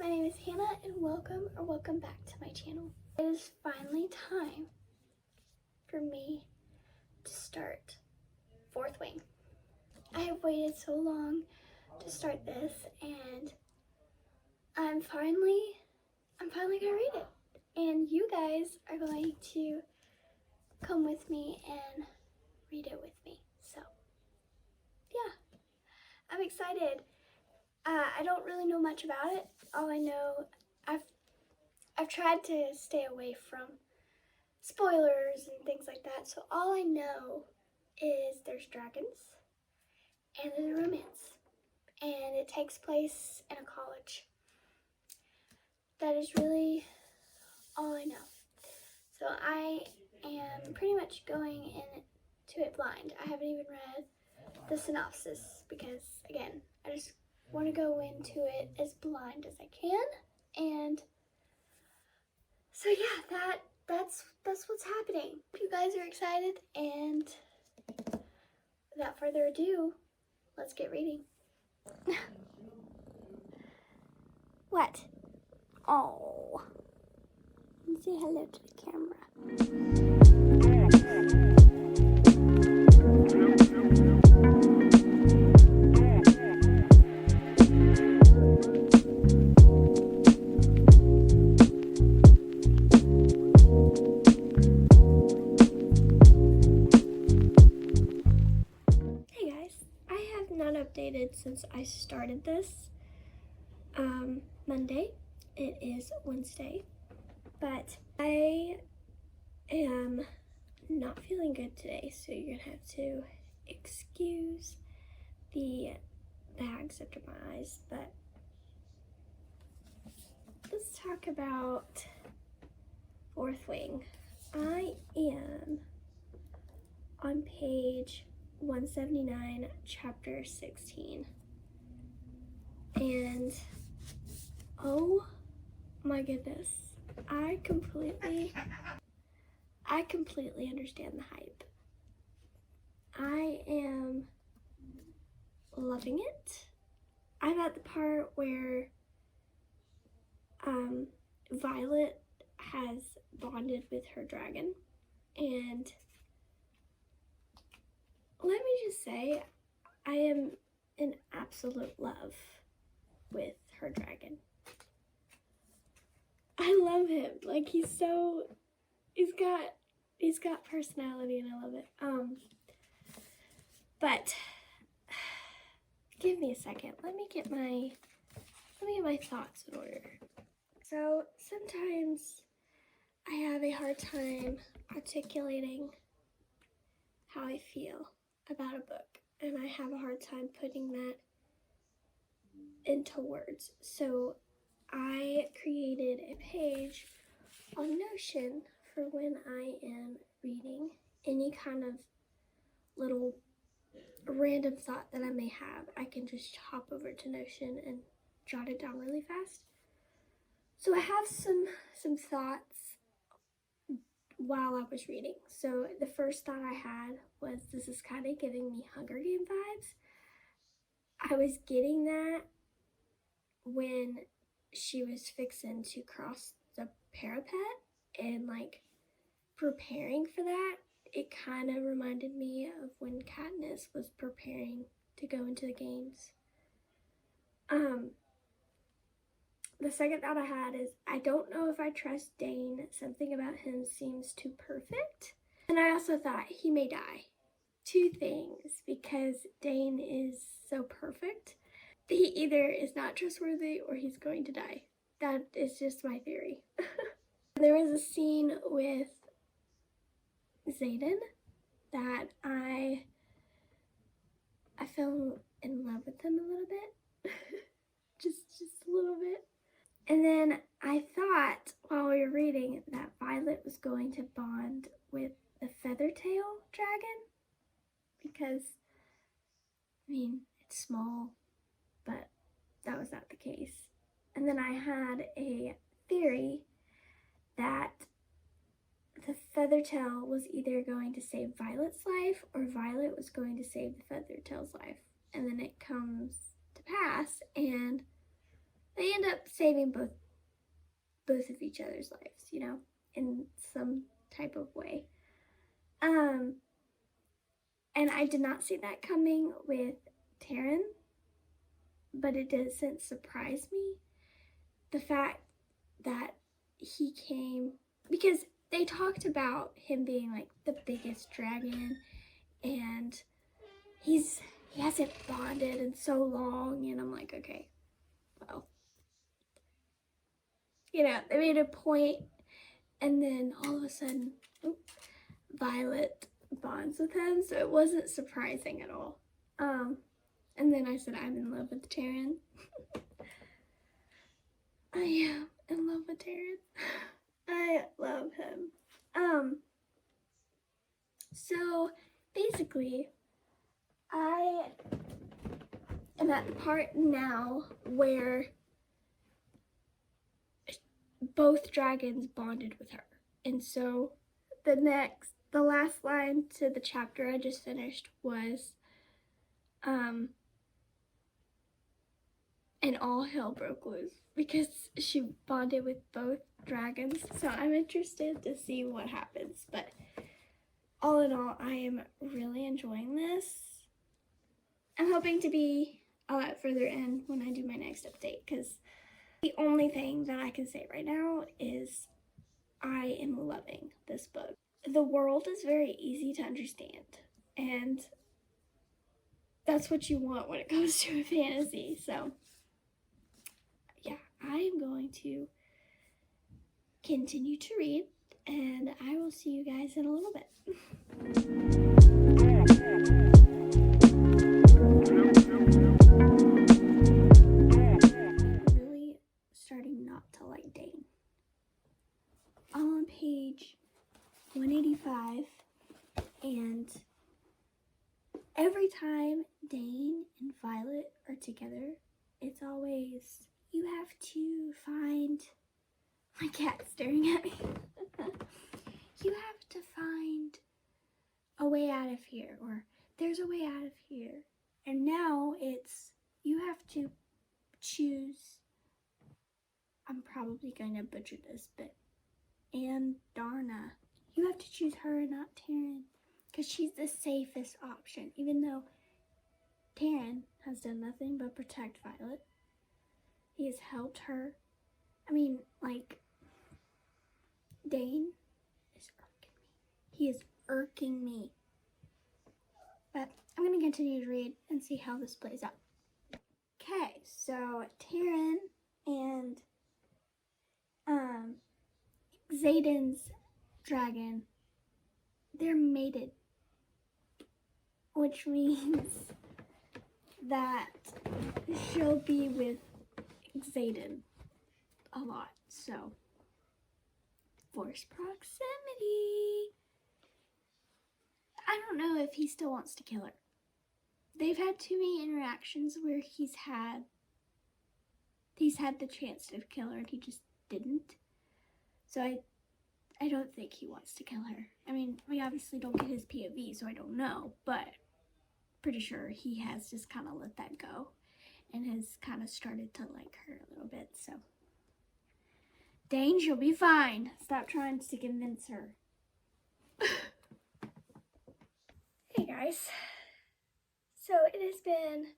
my name is Hannah and welcome back to my channel. It is finally time for me to start Fourth Wing. I have waited so long to start this and I'm finally gonna read it. And you guys are going to come with me and read it with me. So yeah, I'm excited. I don't really know much about it. All I know, I've tried to stay away from spoilers and things like that. So all I know is there's dragons and there's a romance. And it takes place in a college. That is really all I know. So I am pretty much going into it blind. I haven't even read the synopsis because, again, I just want to go into it as blind as I can. And so yeah, that's what's happening. Hope you guys are excited, and without further ado, let's get reading. What? Oh. Say hello to the camera. Hey guys, I have not updated since I started this Monday. It is Wednesday, but I am not feeling good today, so you're gonna have to excuse the bags under my eyes. But let's talk about Fourth Wing. I am on page 179, chapter 16, and oh my goodness, I completely understand the hype. I am loving it. I'm at the part where Violet has bonded with her dragon, and let me just say, I am in absolute love with her dragon. I love him. Like, he's got personality, and I love it. But give me a second. Let me get my thoughts in order. So sometimes I have a hard time articulating how I feel about a book, and I have a hard time putting that into words. So I created a page on Notion for when I am reading any kind of little random thought that I may have. I can just hop over to Notion and jot it down really fast. So I have some thoughts while I was reading. So the first thought I had was, this is kind of giving me Hunger Game vibes. I was getting that when she was fixing to cross the parapet and like preparing for that. It kind of reminded me of when Katniss was preparing to go into the games. The second thought I had is, I don't know if I trust Dane. Something about him seems too perfect. And I also thought he may die. Two things, because Dane is so perfect. He either is not trustworthy or he's going to die. That is just my theory. There was a scene with Xaden that I fell in love with him a little bit. just a little bit. And then I thought while we were reading that Violet was going to bond with the Feathertail dragon, because, I mean, it's small, but that was not the case. And then I had a theory that the Feathertail was either going to save Violet's life or Violet was going to save the Feathertail's life. And then it comes to pass, and they end end up saving both of each other's lives, you know, in some type of way. And I did not see that coming with Taran, but it doesn't surprise me. The fact that he came, because they talked about him being like the biggest dragon, and he hasn't bonded in so long, and I'm like, okay, well, you know, they made a point, and then all of a sudden, Violet bonds with him, so it wasn't surprising at all. And then I said, I'm in love with Taran. I am in love with Taran. I love him. So basically, I am at the part now where both dragons bonded with her. And so the last line to the chapter I just finished was, and all hell broke loose because she bonded with both dragons. So I'm interested to see what happens. But all in all, I am really enjoying this. I'm hoping to be a lot further in when I do my next update, because the only thing that I can say right now is I am loving this book. The world is very easy to understand, and that's what you want when it comes to a fantasy. So yeah, I am going to continue to read, and I will see you guys in a little bit. I'm really starting not to like Dane. I'm on page 185, and every time Dane and Violet are together, it's always, you have to find, my cat's staring at me. You have to find a way out of here, or there's a way out of here. And now it's, you have to choose, I'm probably going to butcher this, but Andarna. You have to choose her and not Taran, because she's the safest option, even though Taran has done nothing but protect Violet. He has helped her. I mean, like, Dane is irking me. He is irking me. But I'm going to continue to read and see how this plays out. Okay, so Taran and Xaden's dragon, they're mated, which means that she'll be with Xaden a lot. So, force proximity. I don't know if he still wants to kill her. They've had too many interactions where he's had the chance to kill her and he just didn't. So I don't think he wants to kill her. I mean, we obviously don't get his POV, so I don't know, but pretty sure he has just kind of let that go and has kind of started to like her a little bit. So, Dane, you'll be fine. Stop trying to convince her. Hey guys, so it has been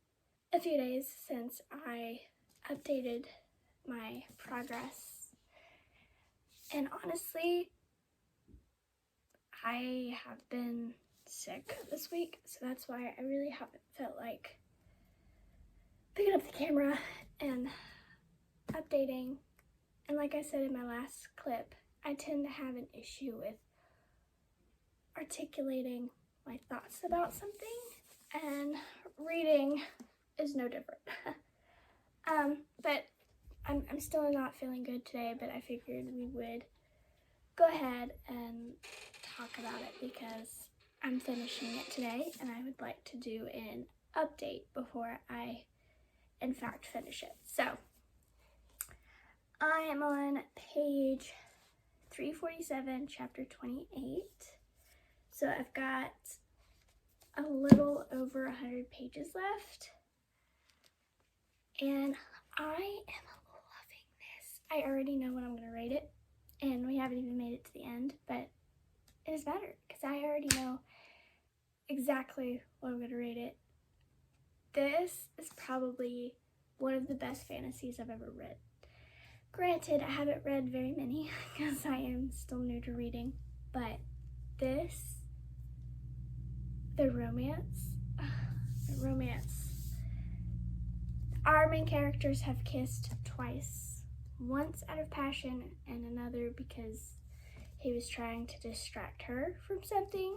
a few days since I updated my progress, and honestly, I have been sick this week, so that's why I really haven't felt like picking up the camera and updating. And like I said in my last clip, I tend to have an issue with articulating my thoughts about something, and reading is no different. But I'm still not feeling good today, but I figured we would go ahead and talk about it because I'm finishing it today and I would like to do an update before I in fact finish it. So I am on page 347, chapter 28. So I've got a little over 100 pages left, and I am I already know what I'm going to rate it, and we haven't even made it to the end, but it doesn't matter because I already know exactly what I'm going to rate it. This is probably one of the best fantasies I've ever read. Granted, I haven't read very many because I am still new to reading, but this, the romance. Our main characters have kissed twice. Once out of passion and another because he was trying to distract her from something.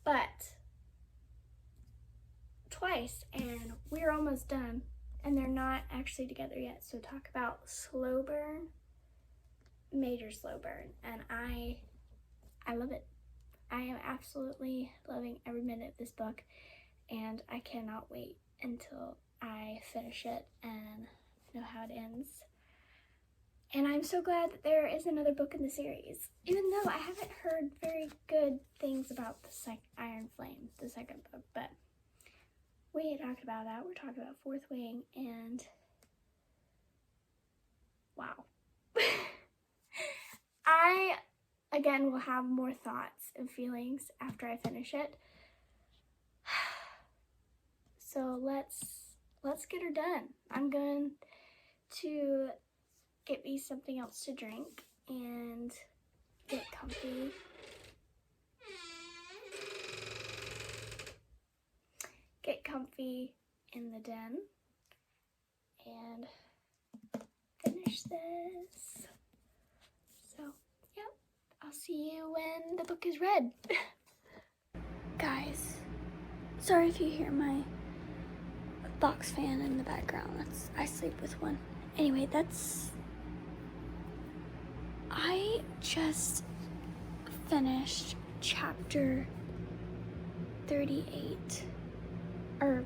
But twice, and we're almost done. And they're not actually together yet. So talk about slow burn, major slow burn. And I love it. I am absolutely loving every minute of this book, and I cannot wait until I finish it and know how it ends. And I'm so glad that there is another book in the series, even though I haven't heard very good things about the Iron Flame, the second book, but we ain't talking about that. We're talking about Fourth Wing, and wow. I, again, will have more thoughts and feelings after I finish it. So let's get her done. I'm going to get me something else to drink and get comfy. Get comfy in the den and finish this. So, yep, I'll see you when the book is read. Guys, sorry if you hear my box fan in the background. I sleep with one. Anyway, I just finished chapter 38, or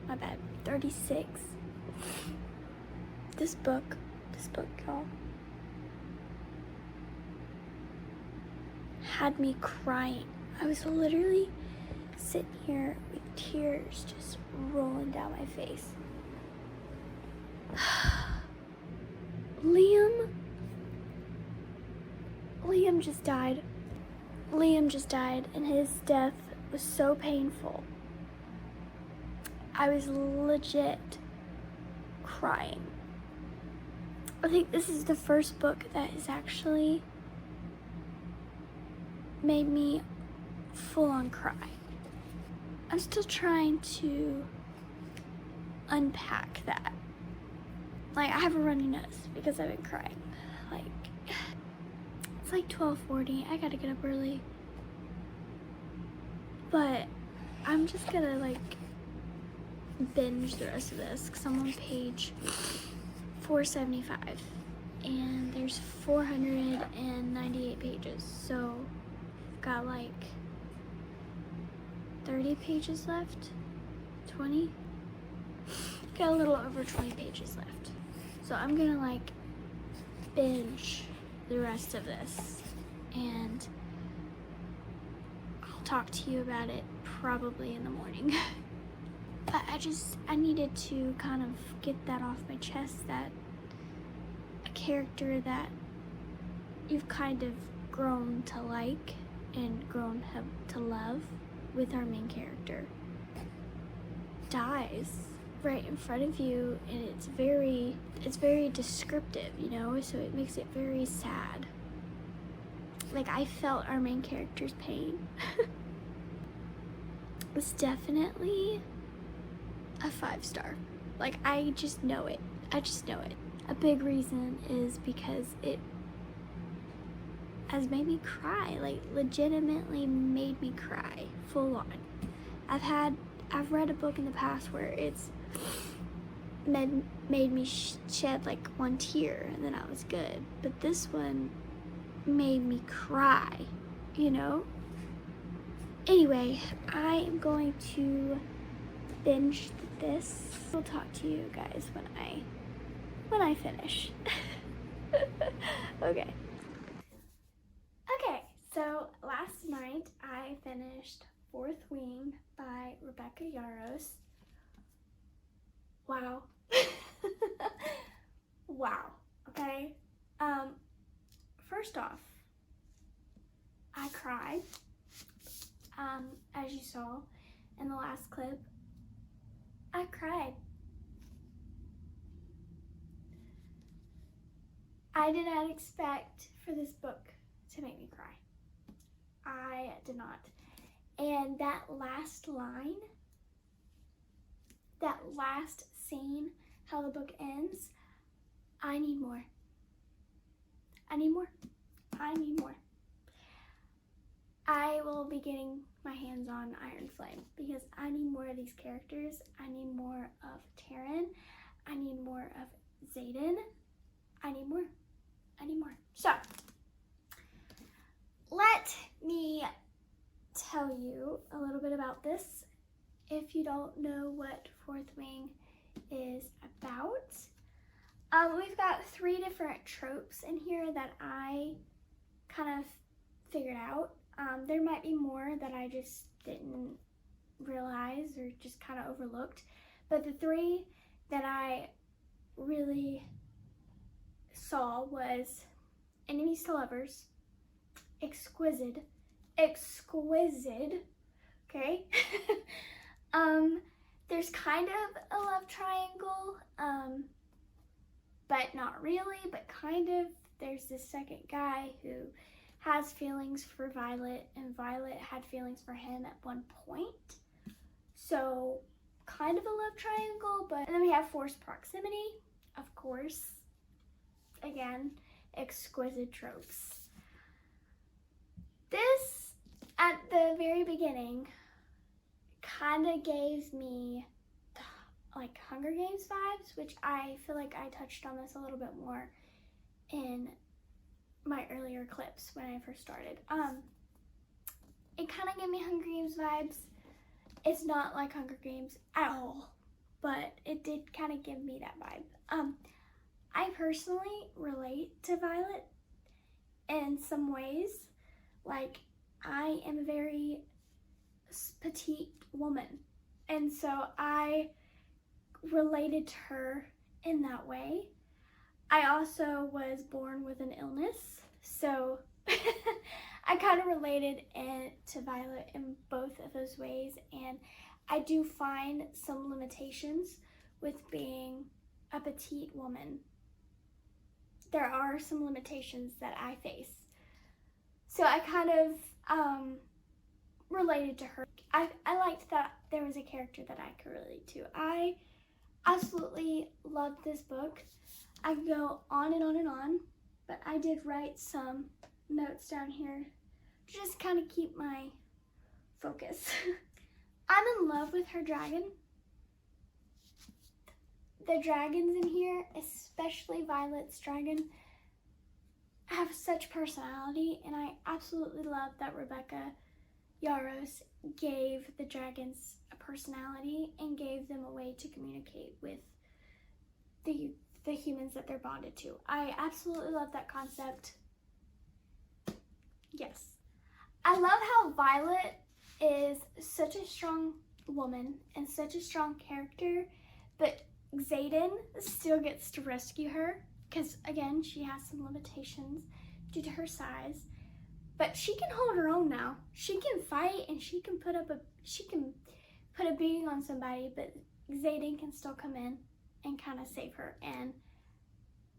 my bad, 36. This book, y'all, had me crying. I was literally sitting here with tears just rolling down my face. Liam just died. And his death was so painful. I was legit crying. I think this is the first book that has actually made me full on cry. I'm still trying to unpack that. Like, I have a runny nose because I've been crying. Like, it's like 12:40. I gotta get up early. But I'm just gonna, like, binge the rest of this because I'm on page 475. And there's 498 pages. So, I've got, like, 30 pages left. 20? Got a little over 20 pages left. So I'm gonna like binge the rest of this, and I'll talk to you about it probably in the morning. But I needed to kind of get that off my chest, that a character that you've kind of grown to like and grown to love with our main character dies right in front of you, and it's very descriptive, you know, so it makes it very sad. Like, I felt our main character's pain. It's definitely a 5-star. Like, I just know it. A big reason is because it has made me cry, like legitimately made me cry full on. I've read a book in the past where it's made me shed like one tear and then I was good. But this one made me cry, you know? Anyway, I am going to binge this. I'll talk to you guys when I finish. Okay. Okay, so last night I finished Fourth Wing by Rebecca Yarros. Wow. Wow. first off, I cried, as you saw in the last clip. I cried. I did not expect for this book to make me cry. I did not. And that last line, that last scene, how the book ends, I need more. I need more. I need more. I will be getting my hands on Iron Flame because I need more of these characters. I need more of Taryn. I need more of Xaden. I need more. I need more. So, let me tell you a little bit about this. If you don't know what Fourth Wing is about, we've got 3 different tropes in here that I kind of figured out. There might be more that I just didn't realize or just kind of overlooked, but the 3 that I really saw was enemies to lovers, exquisite, okay? There's kind of a love triangle, but not really, but kind of. There's this second guy who has feelings for Violet, and Violet had feelings for him at one point. So, kind of a love triangle, but and then we have forced proximity, of course. Again, exquisite tropes. This, at the very beginning, kind of gave me like Hunger Games vibes, which I feel like I touched on this a little bit more in my earlier clips when I first started. It kind of gave me Hunger Games vibes. It's not like Hunger Games at all, but it did kind of give me that vibe. I personally relate to Violet in some ways. Like, I am a very petite woman, and so I related to her in that way. I also was born with an illness, so I kind of related to Violet in both of those ways, and I do find some limitations with being a petite woman. There are some limitations that I face. So I kind of related to her. I liked that there was a character that I could relate to. I absolutely loved this book. I could go on and on and on, but I did write some notes down here to just kind of keep my focus. I'm in love with her dragon. The dragons in here, especially Violet's dragon, have such personality, and I absolutely love that Rebecca Yarros gave the dragons a personality and gave them a way to communicate with the humans that they're bonded to. I absolutely love that concept. Yes. I love how Violet is such a strong woman and such a strong character, but Xaden still gets to rescue her because, again, she has some limitations due to her size, but she can hold her own now. She can fight and she can put a beating on somebody, but Xaden can still come in and kind of save her, and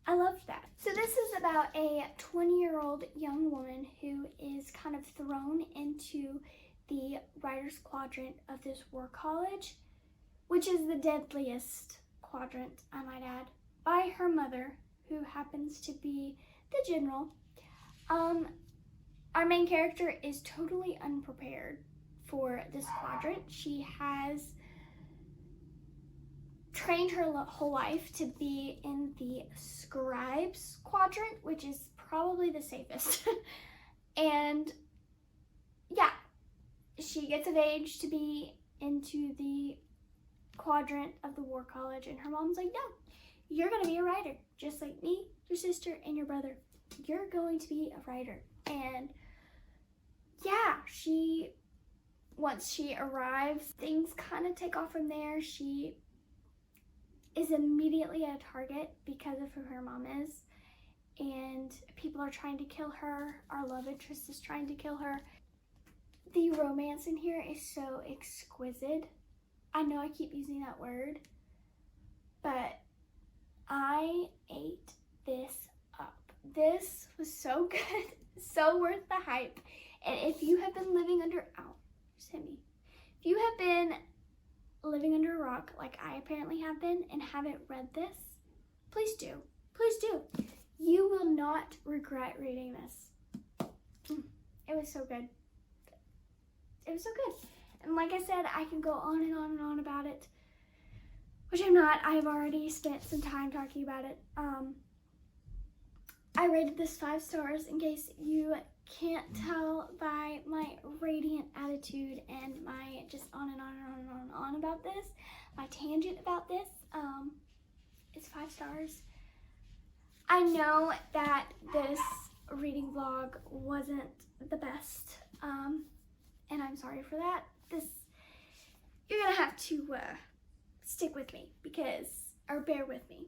I loved that. So this is about a 20-year-old young woman who is kind of thrown into the writer's quadrant of this war college, which is the deadliest quadrant, I might add, by her mother, who happens to be the general. Our main character is totally unprepared for this quadrant. She has trained her whole life to be in the scribes quadrant, which is probably the safest. And yeah, she gets of age to be into the quadrant of the war college, and her mom's like, no, you're gonna be a writer, just like me, your sister, and your brother. You're going to be a writer. And yeah, once she arrives, things kind of take off from there. She is immediately a target because of who her mom is, and people are trying to kill her. Our love interest is trying to kill her. The romance in here is so exquisite. I know I keep using that word, but I ate this up. This was so good, so worth the hype. And if you have been living under, just hit me. If you have been living under a rock like I apparently have been and haven't read this, please do. Please do. You will not regret reading this. It was so good. It was so good. And like I said, I can go on and on and on about it, which I'm not. I've already spent some time talking about it. I rated this 5 stars in case you can't tell by my radiant attitude and my just on and on and on and on and on about this, my tangent about this. It's 5 stars. I know that this reading vlog wasn't the best, and I'm sorry for that. You're gonna have to stick with me or bear with me.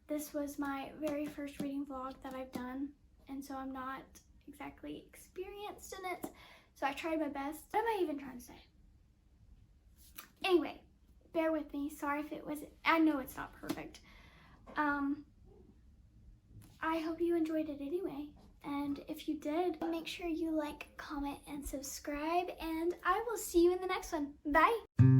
This was my very first reading vlog that I've done, and so I'm not exactly experienced in it, so I tried my best. What am I even trying to say? Anyway, bear with me. Sorry if it was, I know it's not perfect. I hope you enjoyed it anyway, and if you did, make sure you like, comment, and subscribe, and I will see you in the next one. Bye!